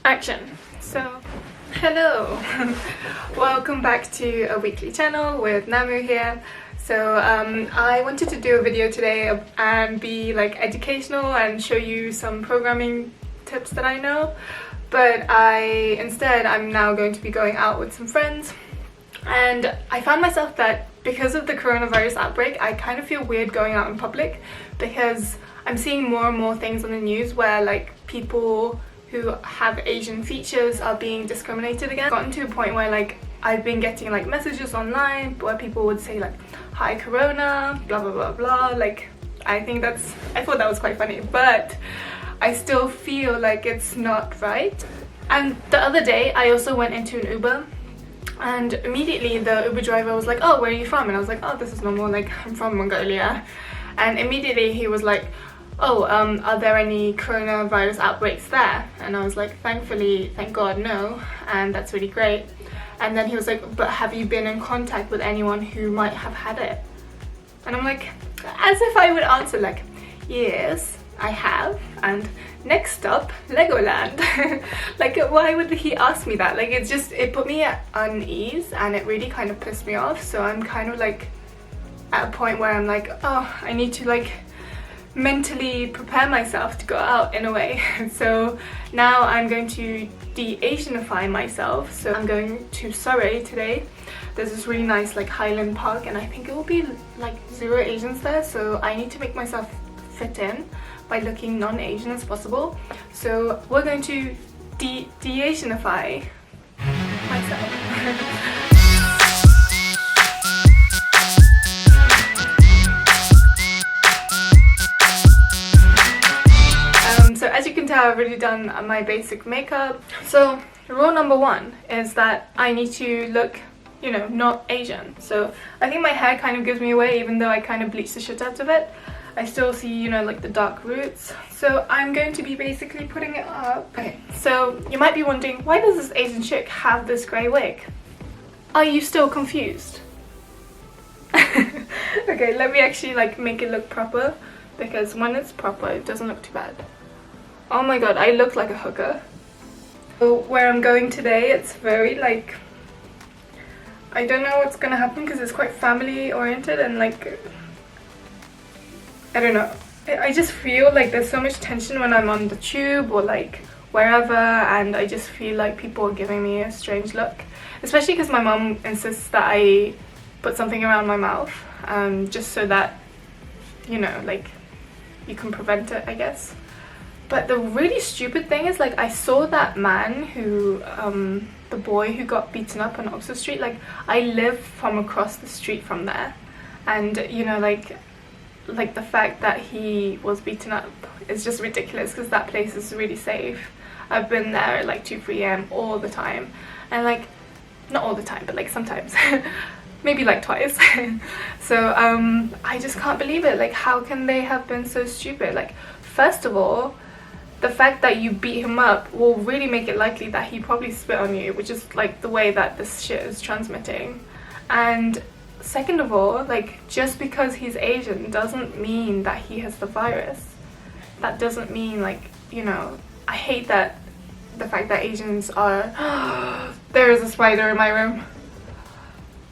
Action. So, hello. Welcome back to a weekly channel with Namu here. So I wanted to do a video today and be like educational and show you some programming tips that I know, but I'm now going to be going out with some friends, and I found myself that because of the coronavirus outbreak I kind of feel weird going out in public, because I'm seeing more and more things on the news where like people who have Asian features are being discriminated against. I've gotten to a point where like I've been getting like messages online where people would say like, "Hi corona, blah blah blah blah." Like I thought that was quite funny, but I still feel like it's not right. And the other day I also went into an Uber, and immediately the Uber driver was like, "Oh, where are you from?" And I was like, "Oh, this is normal, like I'm from Mongolia." And immediately he was like, "Oh, are there any coronavirus outbreaks there?" And I was like, "Thankfully, thank God, no." And that's really great. And then he was like, "But have you been in contact with anyone who might have had it?" And I'm like, as if I would answer like, "Yes, I have, and next up, Legoland." Like, why would he ask me that? Like, it put me at unease, and it really kind of pissed me off. So I'm kind of like at a point where I'm like, oh, I need to like mentally prepare myself to go out in a way. So now I'm going to de-Asianify myself. So I'm going to Surrey today. There's this really nice like Highland Park, and I think it will be like 0 Asians there, so I need to make myself fit in by looking non-Asian as possible. So we're going to de-Asianify myself. So as you can tell, I've already done my basic makeup. So rule number 1 is that I need to look, you know, not Asian. So I think my hair kind of gives me away, even though I kind of bleached the shit out of it. I still see, you know, like the dark roots. So I'm going to be basically putting it up. Okay, so you might be wondering, why does this Asian chick have this grey wig? Are you still confused? Okay, let me actually like make it look proper, because when it's proper it doesn't look too bad. Oh my god, I look like a hooker. So where I'm going today, it's very like, I don't know what's gonna happen because it's quite family oriented, and like, I don't know, I just feel like there's so much tension when I'm on the tube or like wherever, and I just feel like people are giving me a strange look, especially because my mom insists that I put something around my mouth, just so that, you know, like you can prevent it, I guess. But the really stupid thing is, like, I saw that man who, the boy who got beaten up on Oxford Street. Like, I live from across the street from there, and you know, like the fact that he was beaten up is just ridiculous, because that place is really safe. I've been there at like 2-3 a.m. all the time, and like, not all the time, but like sometimes. Maybe like twice. So I just can't believe it. Like, how can they have been so stupid? Like, first of all, the fact that you beat him up will really make it likely that he probably spit on you, which is like the way that this shit is transmitting. And second of all, like, just because he's Asian doesn't mean that he has the virus. That doesn't mean, like, you know, I hate that the fact that Asians are there is a spider in my room.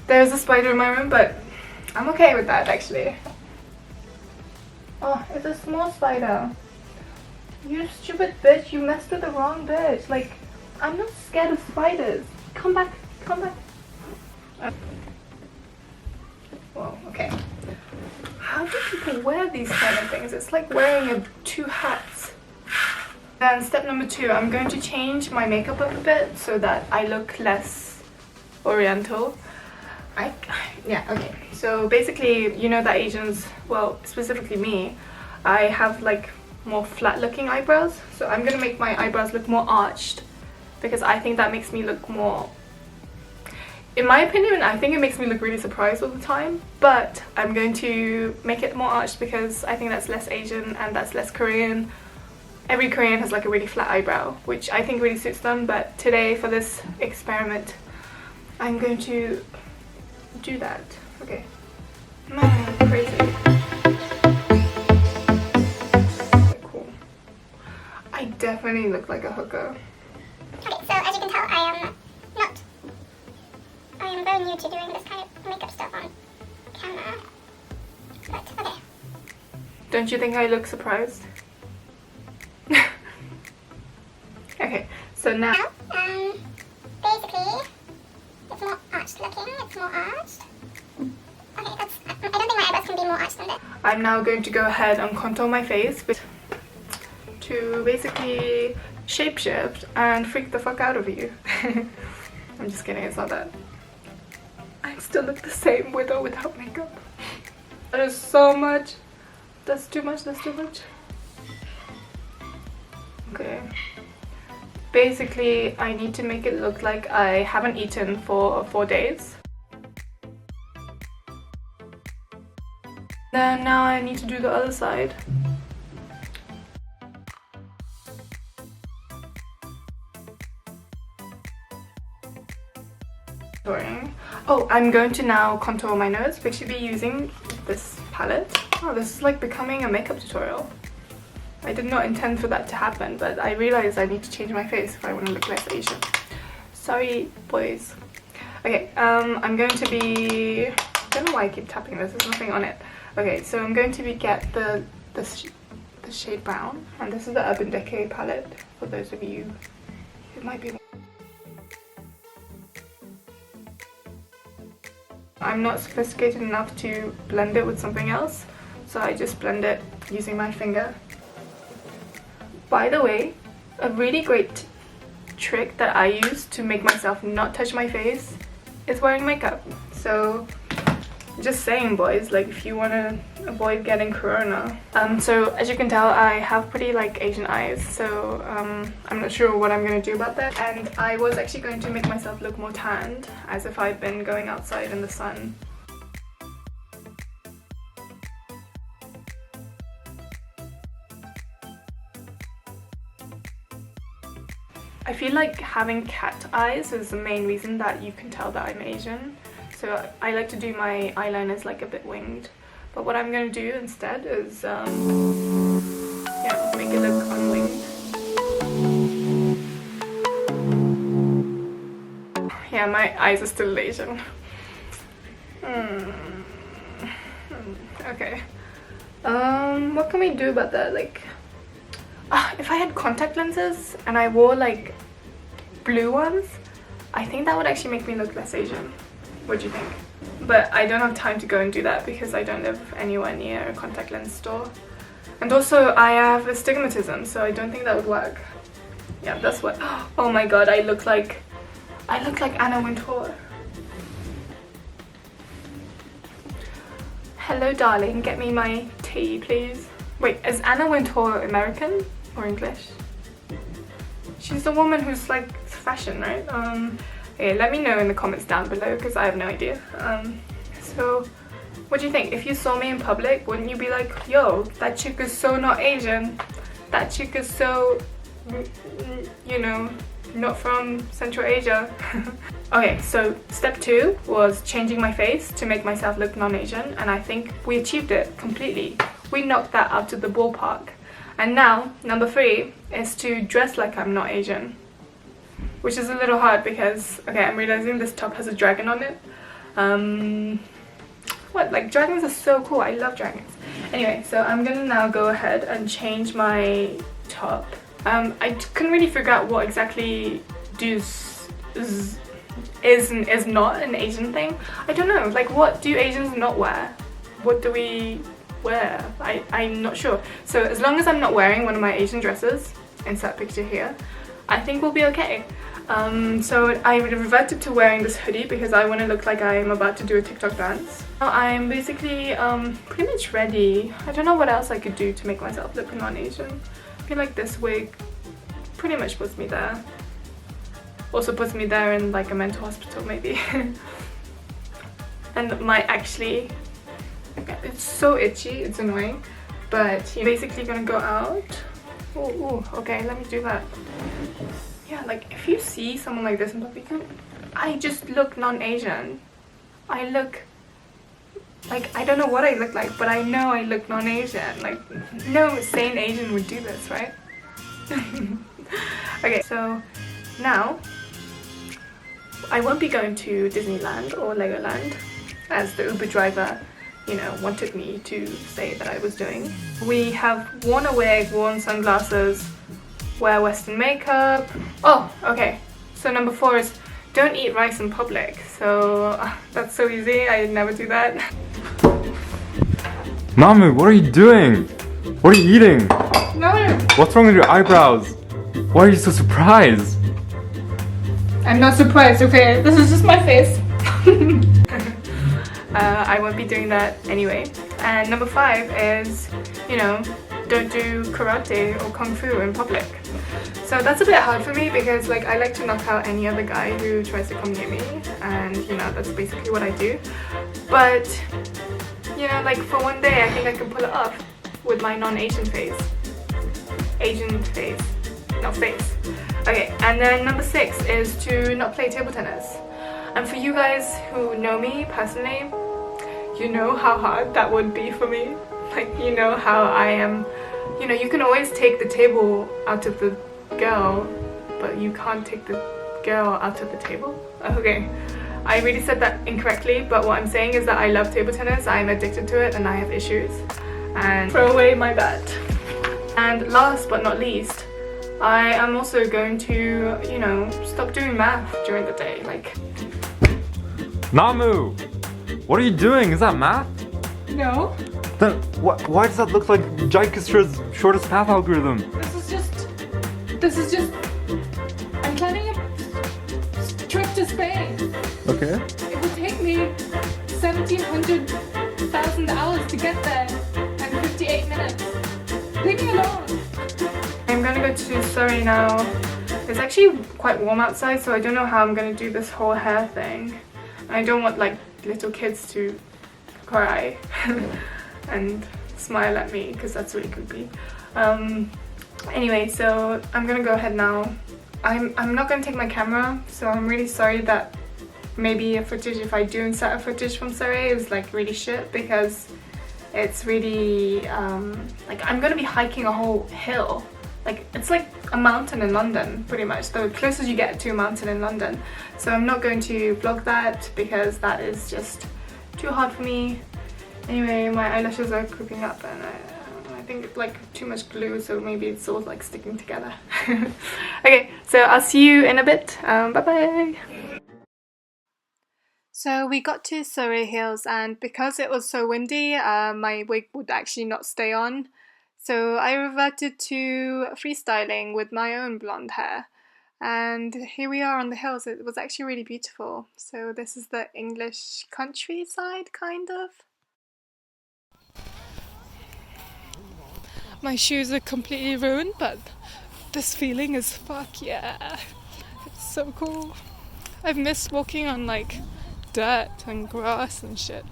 There's a spider in my room, but I'm okay with that actually. Oh, it's a small spider. You stupid bitch, you messed with the wrong bitch. Like, I'm not scared of spiders. Come back, come back. Whoa, okay. How do people wear these kind of things? It's like wearing 2 hats. Then step number 2, I'm going to change my makeup up a bit so that I look less oriental. Yeah, okay. So basically, you know that Asians, well, specifically me, I have like more flat looking eyebrows, so I'm gonna make my eyebrows look more arched, because I think that makes me look more, in my opinion, I think it makes me look really surprised all the time, but I'm going to make it more arched because I think that's less Asian and that's less Korean. Every Korean has like a really flat eyebrow, which I think really suits them, but today for this experiment I'm going to do that. Okay. Man, crazy. Definitely look like a hooker. new to doing this kind of makeup stuff on camera. But, okay. Don't you think I look surprised? Okay, so now... basically, it's more arched looking, it's more arched. Okay, that's... I don't think my eyebrows can be more arched than this. I'm now going to go ahead and contour my face to basically shapeshift and freak the fuck out of you. I'm just kidding, it's not that. I still look the same with or without makeup. That is so much. That's too much, that's too much. Okay. Basically, I need to make it look like I haven't eaten for 4 days. Then now I need to do the other side. Oh, I'm going to now contour my nose. We should be using this palette. Oh, this is like becoming a makeup tutorial. I did not intend for that to happen, but I realized I need to change my face if I want to look less Asian. Sorry, boys. Okay, I'm going to be... I don't know why I keep tapping this, there's nothing on it. Okay, so I'm going to get the shade brown, and this is the Urban Decay palette, for those of you who might be... I'm not sophisticated enough to blend it with something else, so I just blend it using my finger. By the way, a really great trick that I use to make myself not touch my face is wearing makeup. So just saying, boys, like if you want to avoid getting corona. So as you can tell, I have pretty like Asian eyes, so I'm not sure what I'm going to do about that. And I was actually going to make myself look more tanned, as if I've been going outside in the sun. I feel like having cat eyes is the main reason that you can tell that I'm Asian. So I like to do my eyeliners like a bit winged. But what I'm going to do instead is, yeah, make it look unwinged. Yeah, my eyes are still Asian. Okay. What can we do about that? Like, if I had contact lenses and I wore like blue ones, I think that would actually make me look less Asian. What do you think? But I don't have time to go and do that because I don't live anywhere near a contact lens store. And also I have astigmatism, so I don't think that would work. Yeah, that's what... Oh my god, I look like Anna Wintour. Hello darling, get me my tea please. Wait, is Anna Wintour American or English? She's the woman who's like fashion, right? Okay, let me know in the comments down below because I have no idea. So what do you think? If you saw me in public, wouldn't you be like, yo, that chick is so not Asian, that chick is so, you know, not from Central Asia? Okay, so step 2 was changing my face to make myself look non-Asian, and I think we achieved it completely. We knocked that out of the ballpark. And now number 3 is to dress like I'm not Asian, which is a little hard because, okay, I'm realizing this top has a dragon on it. What, like dragons are so cool, I love dragons. Anyway, so I'm gonna now go ahead and change my top. I couldn't really figure out what exactly is and is not an Asian thing. I don't know, like what do Asians not wear? What do we wear? I'm not sure. So as long as I'm not wearing one of my Asian dresses, insert picture here, I think we'll be okay. So I reverted to wearing this hoodie because I want to look like I'm about to do a TikTok dance. Now I'm basically pretty much ready. I don't know what else I could do to make myself look non-Asian. I feel like this wig pretty much puts me there. Also puts me there in like a mental hospital maybe. And might actually... It's so itchy, it's annoying. But you're basically gonna go out. Ooh, okay, let me do that. Yeah, like if you see someone like this in public, I just look non-Asian. I look like, I don't know what I look like, but I know I look non-Asian. Like no sane Asian would do this, right? Okay, so now I won't be going to Disneyland or Legoland, as the Uber driver, you know, wanted me to say that I was doing. We have worn a wig, worn sunglasses, wear Western makeup. Oh, okay. So number 4 is don't eat rice in public. So that's so easy, I never do that. Namu, what are you doing? What are you eating? No! What's wrong with your eyebrows? Why are you so surprised? I'm not surprised, okay? This is just my face. I won't be doing that anyway. And number 5 is, you know, don't do karate or kung fu in public. So that's a bit hard for me because like I like to knock out any other guy who tries to come near me, and you know, that's basically what I do. But you know, like for one day I think I can pull it off with my non-Asian face. Asian face, not face. Okay, and then number 6 is to not play table tennis. And for you guys who know me personally, you know how hard that would be for me. Like, you know how I am, you know, you can always take the table out of the girl, but you can't take the girl out of the table. Okay, I really said that incorrectly, but what I'm saying is that I love table tennis, I'm addicted to it, and I have issues. And throw away my bat. And last but not least, I am also going to, you know, stop doing math during the day. Like, Namu, what are you doing? Is that math? no, Then why does that look like Dijkstra's shortest path algorithm? this is just, I'm planning a trip to Spain. Okay. It would take me 1,700,000 hours to get there and 58 minutes. Leave me alone. I'm gonna go to Surrey now. It's actually quite warm outside, so I don't know how I'm gonna do this whole hair thing. I don't want like little kids to cry and smile at me because that's really creepy. Anyway, so I'm gonna go ahead now. I'm not gonna take my camera, so I'm really sorry that maybe a footage, if I do insert a footage from Surrey, is like really shit because it's really like I'm gonna be hiking a whole hill. Like it's like a mountain in London, pretty much, the closest you get to a mountain in London. So I'm not going to vlog that because that is just too hard for me. Anyway, my eyelashes are creeping up and I think it's like too much glue, so maybe it's all like sticking together. Okay, so I'll see you in a bit. Bye bye. So we got to Surrey Hills, and because it was so windy, my wig would actually not stay on. So I reverted to freestyling with my own blonde hair. And here we are on the hills. It was actually really beautiful. So this is the English countryside, kind of. My shoes are completely ruined, but this feeling is fuck yeah. It's so cool. I've missed walking on like dirt and grass and shit.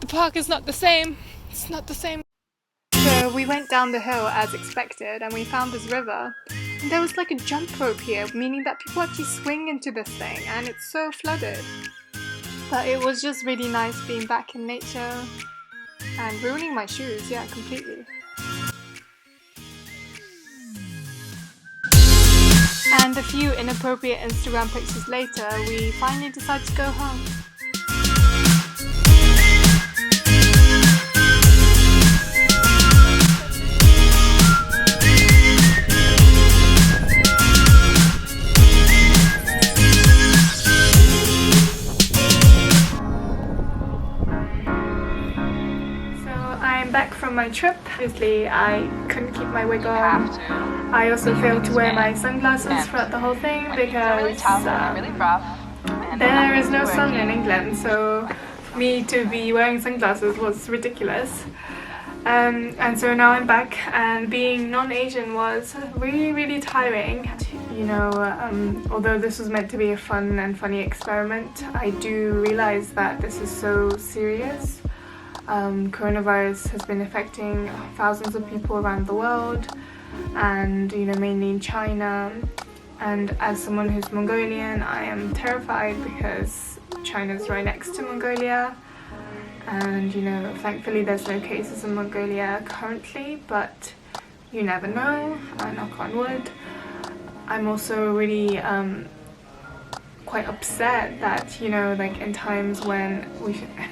The park is not the same. It's not the same. So we went down the hill as expected and we found this river. And there was like a jump rope here, meaning that people actually swing into this thing, and it's so flooded. But it was just really nice being back in nature and ruining my shoes, yeah, completely. And a few inappropriate Instagram pictures later, we finally decided to go home. Back from my trip. Obviously I couldn't keep my wig on. I also failed to wear my sunglasses throughout the whole thing because there is no sun in England, so for me to be wearing sunglasses was ridiculous. And so now I'm back, and being non-Asian was really tiring. You know, although this was meant to be a fun and funny experiment, I do realize that this is so serious. Coronavirus has been affecting thousands of people around the world, and you know, mainly in China. And as someone who's Mongolian, I am terrified because China's right next to Mongolia, and you know, thankfully there's no cases in Mongolia currently, but you never know, knock on wood. I'm also really quite upset that, you know, like in times when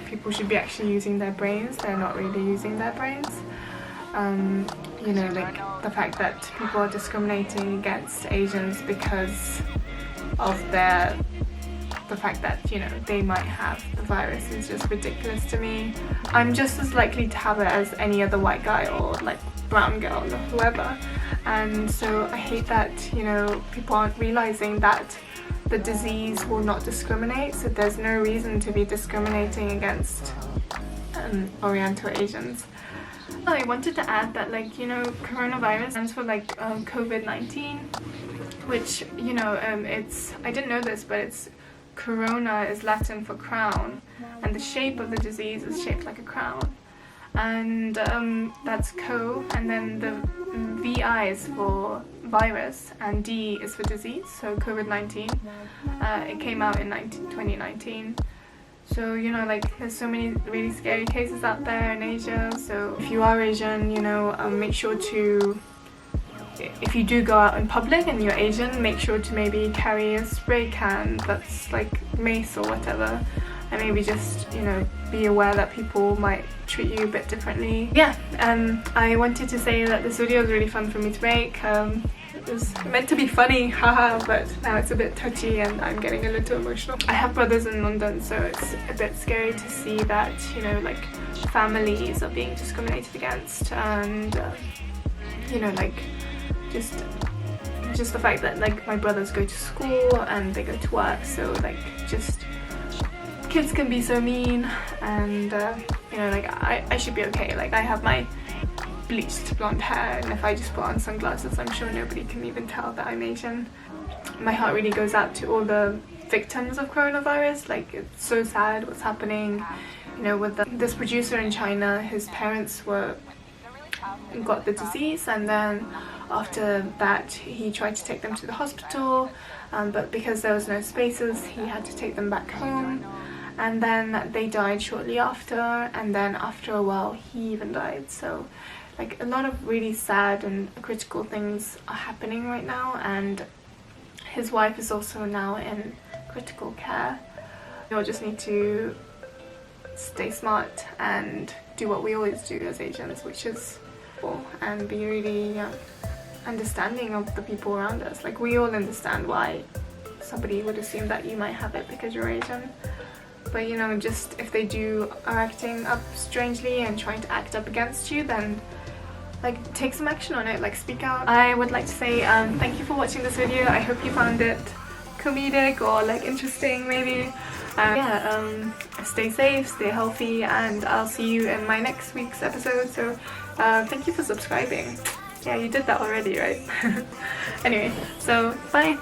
people should be actually using their brains, they're not really using their brains. You know, like the fact that people are discriminating against Asians because of the fact that, you know, they might have the virus is just ridiculous to me. I'm just as likely to have it as any other white guy or like brown girl or whoever, and so I hate that, you know, people aren't realizing that the disease will not discriminate, so there's no reason to be discriminating against Oriental Asians. I wanted to add that, like, you know, coronavirus stands for like COVID-19, which, you know, it's, I didn't know this, but it's corona is Latin for crown, and the shape of the disease is shaped like a crown, and that's co, and then the VI is for virus and D is for disease, so COVID-19. It came out in 2019. So, you know, like, there's so many really scary cases out there in Asia, so if you are Asian, you know, make sure to, if you do go out in public and you're Asian, make sure to maybe carry a spray can that's like mace or whatever, and maybe just, you know, be aware that people might treat you a bit differently. Yeah, I wanted to say that this video was really fun for me to make. It was meant to be funny, haha, but now it's a bit touchy and I'm getting a little emotional. I have brothers in London, so it's a bit scary to see that, you know, like, families are being discriminated against, and you know, like, just the fact that, like, my brothers go to school and they go to work, so, like, just kids can be so mean, and you know, like, I should be okay. Like, I have my bleached blonde hair, and if I just put on sunglasses, I'm sure nobody can even tell that I'm Asian. My heart really goes out to all the victims of coronavirus. Like, it's so sad what's happening, you know, with this producer in China. His parents got the disease, and then after that he tried to take them to the hospital, but because there was no spaces, he had to take them back home, and then they died shortly after, and then after a while he even died. So, like, a lot of really sad and critical things are happening right now, and his wife is also now in critical care. We all just need to stay smart and do what we always do as Asians, which is and be really understanding of the people around us. Like, we all understand why somebody would assume that you might have it because you're Asian, but, you know, just if they are acting up strangely and trying to act up against you, then, like, take some action on it, like, speak out. I would like to say thank you for watching this video. I hope you found it comedic or, like, interesting maybe. Yeah, stay safe, stay healthy, and I'll see you in my next week's episode. So thank you for subscribing. Yeah, you did that already, right? Anyway, so bye.